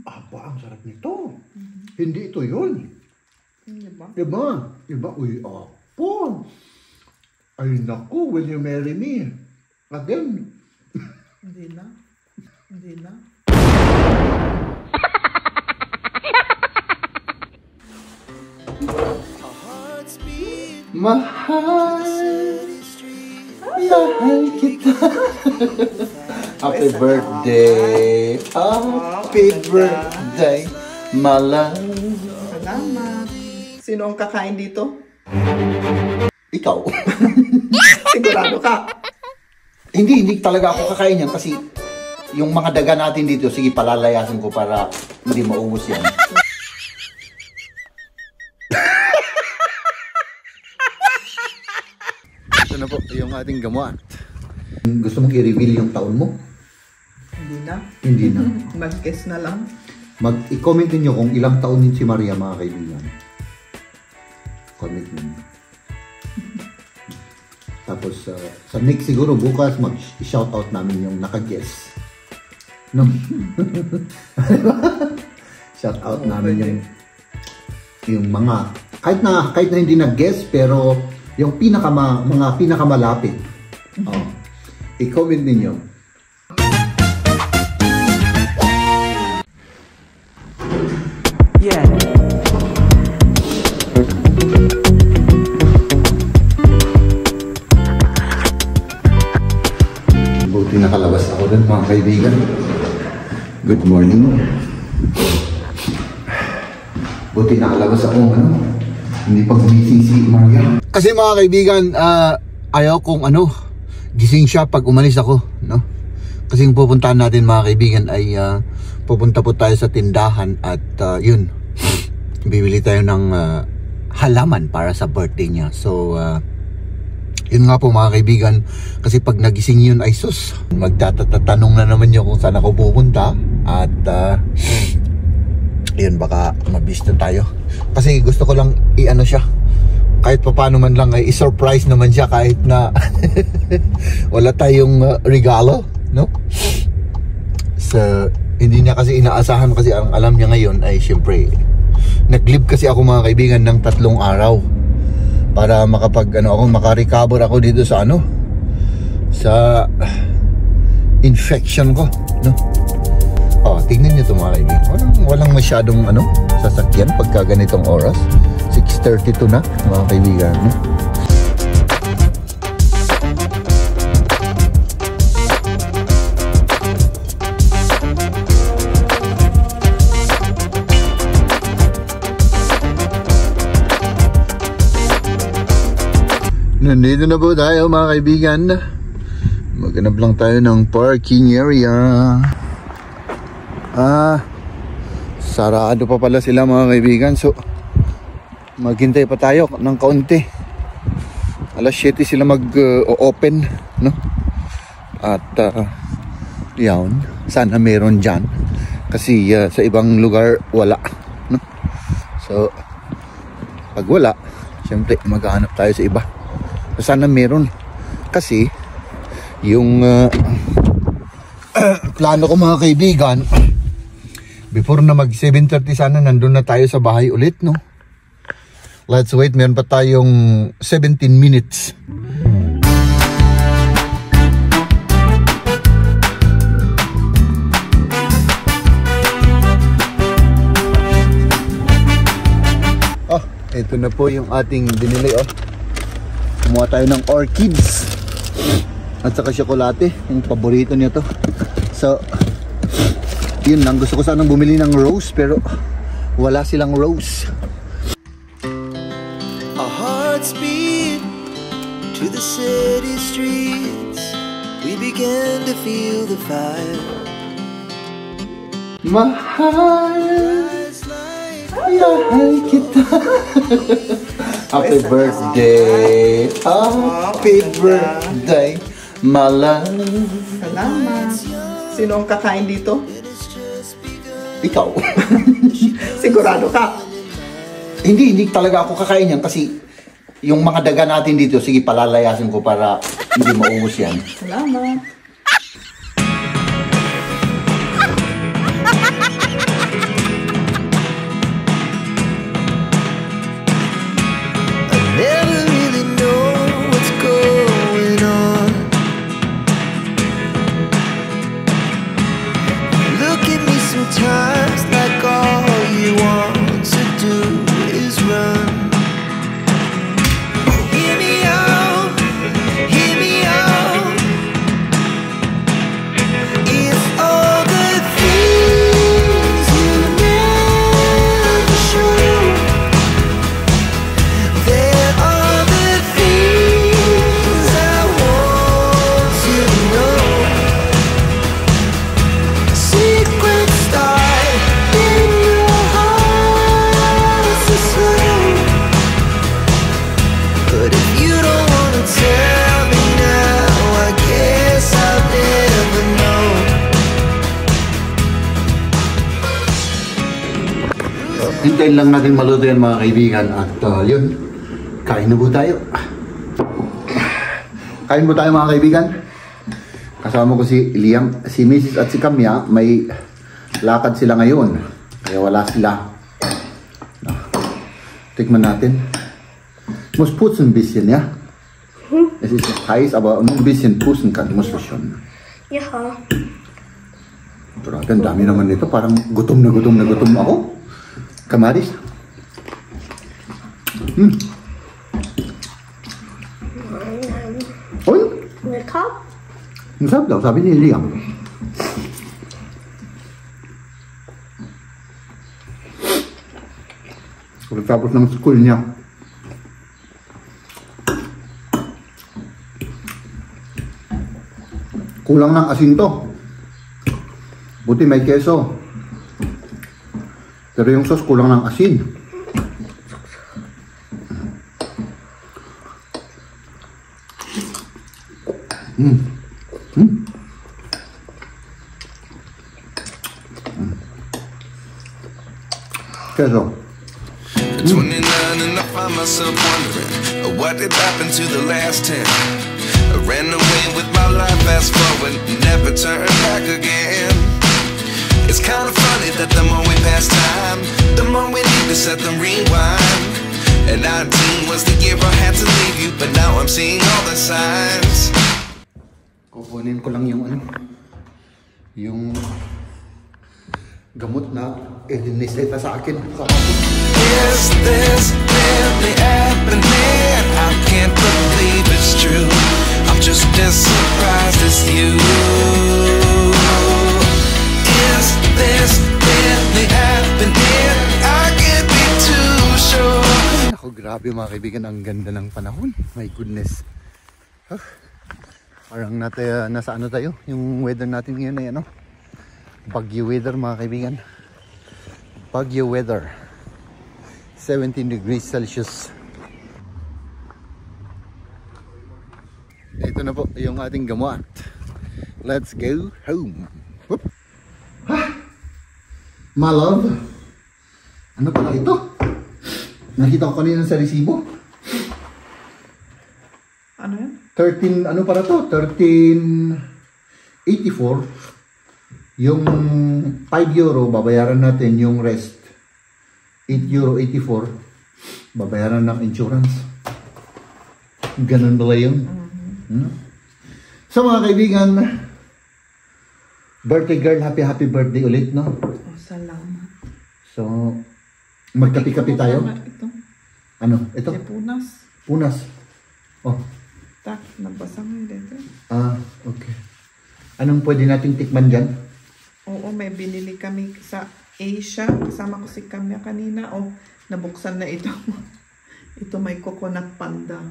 Aba, ang sarap nito. Hindi ito yun. Diba? Iba. Uy, apo. Ay, naku, will you marry me? Again? Hindi na. Mahal kita. Happy birthday. Happy birthday, my love. Salamat. Sino ang kakain dito? Ikaw. Sigurado ka? Hindi talaga ako kakain yan kasi yung mga daga natin dito, sige palalayasin ko para hindi maubos yan. Ito na po yung ating gamuan. Gusto mong i-reveal yung taon mo? Hindi na. Mag-guess na lang. I-comment niyo kung ilang taon din si Maria, mga kaibigan. Comment niyo. Tapos sa next siguro bukas mag-shoutout namin yung naka-guess. No? Shoutout namin yung mga kahit na hindi nag-guess pero yung mga pinakamalapit. Oh. I-comment niyo. Yeah. Buti nakalabas ako dun, mga kaibigan. Good morning. Buti nakalabas ako, hindi pa gumising si Maria. Kasi mga kaibigan, ayaw kong gising siya pag umalis ako, no? Kasi yung pupuntahan natin, mga kaibigan, ay pupunta po tayo sa tindahan at yun, bibili tayo ng halaman para sa birthday niya. So, yun nga po mga kaibigan, kasi pag nagising yun ay sus, magtatanong na naman yun kung saan ako pupunta at yun, baka mabis na tayo. Kasi gusto ko lang i-ano siya, kahit pa paano man lang ay i-surprise naman siya kahit na wala tayong regalo, no? So, hindi niya kasi inaasahan kasi ang alam niya ngayon ay syempre, nag-leave kasi ako mga kaibigan ng 3 araw. Para maka-recover ako dito sa sa infection ko, no? Tingnan niyo 'to mga kaibigan. Walang masyadong sasakyan pagka ganitong oras. 6:32 na mga kaibigan, no? Nandito na po tayo mga kaibigan. Maghanap lang tayo ng parking area. Sarado pa pala sila mga kaibigan. So, maghintay pa tayo ng kaunti. Alas 7 sila mag-open, no? At yan, sana meron dyan. Kasi sa ibang lugar wala, no? So, pag wala, syempre maghahanap tayo sa iba. Sana meron. Kasi yung plano ko mga kaibigan, before na mag 7:30 sana nandun na tayo sa bahay ulit, no? Let's wait, meron pa tayong 17 minutes. Ito na po yung ating binili, Kumuha tayo ng orchids at saka tsokolate, yung paborito niya to. So, yun lang, gusto ko sanang bumili ng rose pero wala silang rose. Our hearts beat to the city streets. We began to feel the fire. Mahal kita. Happy birthday, happy birthday, my love. Salamat. Sino ang kakain dito? Ikaw. Sigurado ka? Hindi talaga ako kakain yan kasi yung mga daga natin dito, sige palalayasin ko para hindi maubos yan. Salamat. Hintayin lang natin maluto yan mga kaibigan. At yun, kain na po tayo. Kain po tayo mga kaibigan. Kasama ko si Liam, si Mrs. at si Kamya. May lakad sila ngayon. Kaya wala sila. Tikman natin. Muss putzen ein bisschen, ja? Es ist heiß, aber nur ein bisschen putzen kann. Muss das schon. Ja. Grabe, ang dami naman nito. Parang gutom na gutom ako. Kamaris. Uy! Lecker. Ang sarap daw, sabi ni Liam. Pagkatapos ng school niya. Kulang ng asin to. Buti may keso. Pero yung sauce kulang ng asin. Keso. At 29 and I find myself wondering what did happen to the last 10. I ran away with my life, fast forward, never turn back again. It's kind of funny that the more we pass time, the more we need to set them rewind. And 19 was the year I had to leave you, but now I'm seeing all the signs. Kukunin ko lang yung yung gamot na ininiseta sa akin. Is this really happening? I can't believe it's true. I'm just as surprised as you. Is this really happening? I can't be too sure. Ako, grabe mga kaibigan, ang ganda ng panahon. My goodness. Parang nasa ano tayo, yung weather natin ngayon ay ano, Baguio weather mga kaibigan. Baguio weather. 17 degrees Celsius. Ito na po yung ating gamot. Let's go home. Whoop. My love. Ano pala ito? Nakita ko kanina sa resibo. Ano yan? 13, ano para to? 13.84. Yung 5 euro, babayaran natin yung rest. 8.84 euro, babayaran ng insurance. Ganun pala yun. So mga kaibigan, birthday girl, happy birthday ulit, no? Oh, salamat. So, magkapi-kapi tayo. Ito. Ano? Ito? Punas. Punas. Oh. Tak, nabasa mo dito. Okay. Anong pwede nating tikman dyan? Oo, may binili kami sa Asia. Kasama ko si Kamya kanina. Oh, nabuksan na ito. Ito may coconut panda.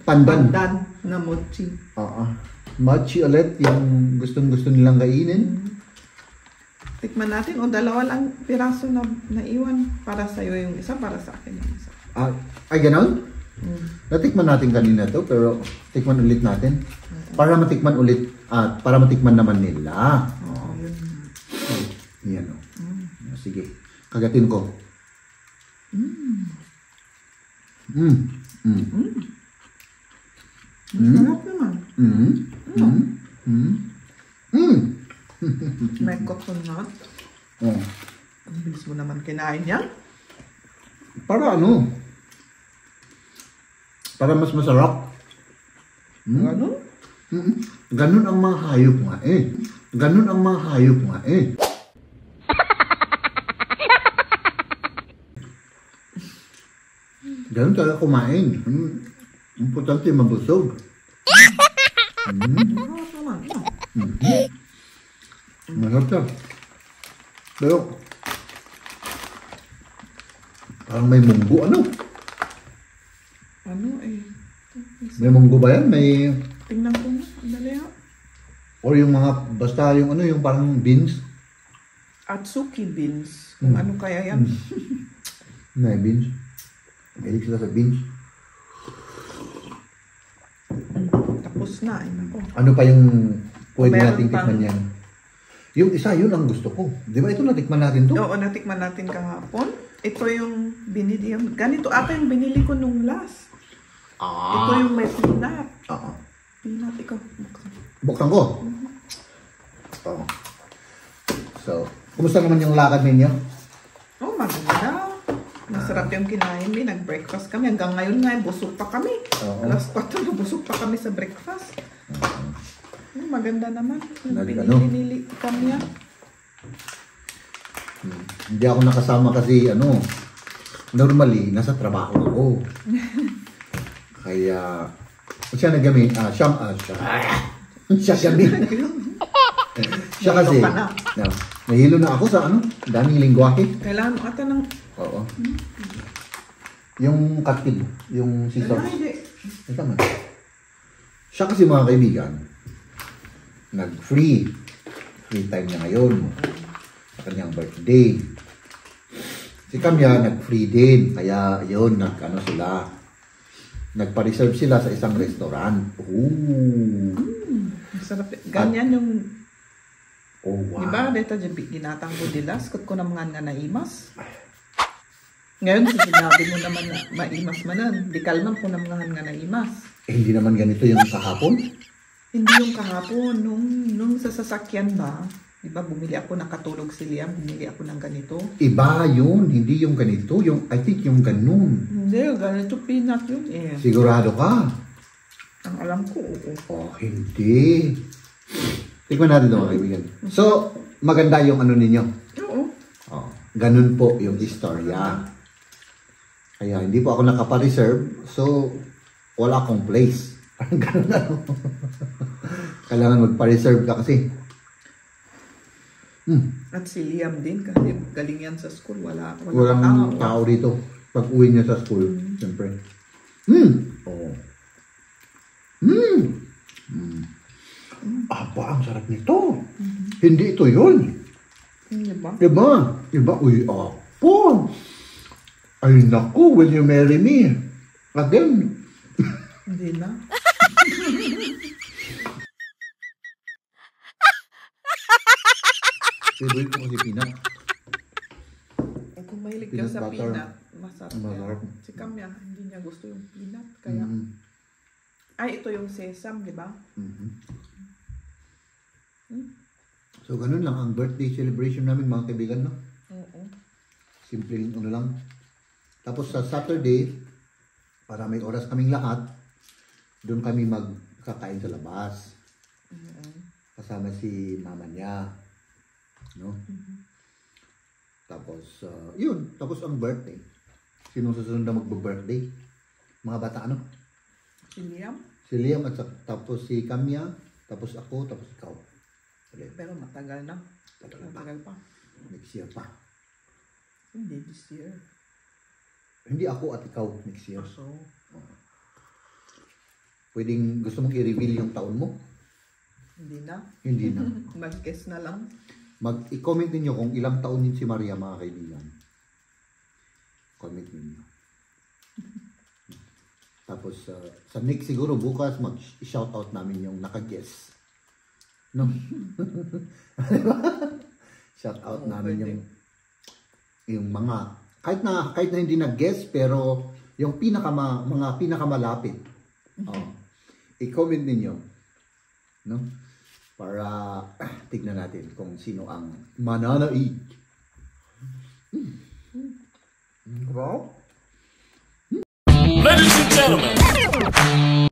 Pandan. Pandan na mochi. Mochi ulit, yung gustong-gusto nilang kainin. Tikman natin. O, dalawa lang piraso na naiwan. Para sa'yo yung isa, para sa akin yung isa. Ay, ganon? Natikman natin kanina to, pero tikman ulit natin. Para matikman ulit, at para matikman naman nila. Oo, yun. Yan o. Sige, kagatin ko. Sarap naman. May coconut. Oh. Ang bilis mo naman kinain yan. Para ano? Para mas masarap. Ano? Ganun ang mga hayop nga eh. Ganun ang mga hayop nga eh. Ganun talaga kumain. Importante mabusog. Sarap naman. Masarap siya. Pero parang may munggo ano? Ano eh? May munggo ba yan? May... Tingnan ko na. Ang dali ha. Or yung mga, basta yung ano, yung parang beans. Atsuki beans. Kung ano kaya yan. May beans. Mahilig sila sa beans. Tapos na. Ay, nako. Ano pa yung pwede Meron nating pang- tikman yan? Yung isa, yun ang gusto ko. Di ba ito natikman natin to? Oo, natikman natin kahapon. Ito yung binili. Ganito ata yung binili ko nung last. Ito yung may peanut. Peanut, ikaw. Buksan ko. So, kumusta naman yung lakad ninyo? Oh, maganda. Masarap yung kinain. Nag-breakfast kami. Hanggang ngayon nga, busog pa kami. Alas 4 na busog pa kami sa breakfast. Maganda naman. Pinili kami yan. Hindi ako nakasama kasi normally nasa trabaho ako. Kaya siya naggamit, siya gamit. Siya kasi nahilo na ako sa daming lingwahe. Kailangan mo ata ng yung katil, yung scissors. Siya kasi mga kaibigan, nag-free time niya ngayon sa kanyang birthday. Si Kamya nag-free din, kaya yun, nagpa-reserve sila sa isang restaurant. Sarap. Ganyan yung wow. Diba, dito ginatang ko dilas, kot ko na mga nga naimas. Ngayon, sinabi mo naman na maimas manan. Di kalman ko na mga nga naimas. Hindi naman ganito yung kahapon? Hindi yung kahapon. Nung sa sasakyan ba, diba, bumili ako, nakatulog si Liam, bumili ako ng ganito. Iba yun, hindi yung ganito. I think yung ganun. Hindi, ganito peanut yun eh. Sigurado ka? Ang alam ko, hindi. Tignan natin ito mga kaibigan. So, maganda yung ninyo? Oo. Ganun po yung istorya. Kaya hindi po ako nakapa-reserve. So, wala akong place. Ganun Kailangan magpa-reserve ka kasi. At si Liam din, kasi galing yan sa school. Walang tao dito. Pag uwi niya sa school, siyempre. Aba, ang sarap nito. Hindi ito yun. Diba? Uy, apo. Ay, naku, will you marry me? Again. Hindi na. Favorite ko kasi peanut. Kung mahilig ka sa peanut, masarap. Si Kamya, hindi niya gusto yung peanut. Kaya, ay, ito yung sesame, di ba? So, ganun lang ang birthday celebration namin, mga kaibigan, no? Oo. Simpleng lang. Tapos sa Saturday, para may oras kaming lahat, doon kami magkakain sa labas. Kasama si mama niya. No? Tapos, yun. Tapos ang birthday. Sino susunod na magbe-birthday? Mga bata, Si Liam? Si Liam at tapos si Kamya, tapos ako, tapos ikaw. Pero matagal na. Matagal pa. Next year pa. Hindi, this year. Hindi ako at ikaw next year. So, pwedeng gusto mong i-reveal yung taon mo? Hindi na. Hindi na. Mag-guess na lang. I-comment niyo kung ilang taon din si Maria, mga kaibigan. Comment niyo. Tapos, sa next siguro bukas, mag-shoutout namin yung naka-guess. No? Shoutout namin yung mga, kahit na hindi nag-guess, pero yung mga pinakamalapit. I-comment ninyo. No? Para tignan natin kung sino ang mananaig. Ladies and gentlemen.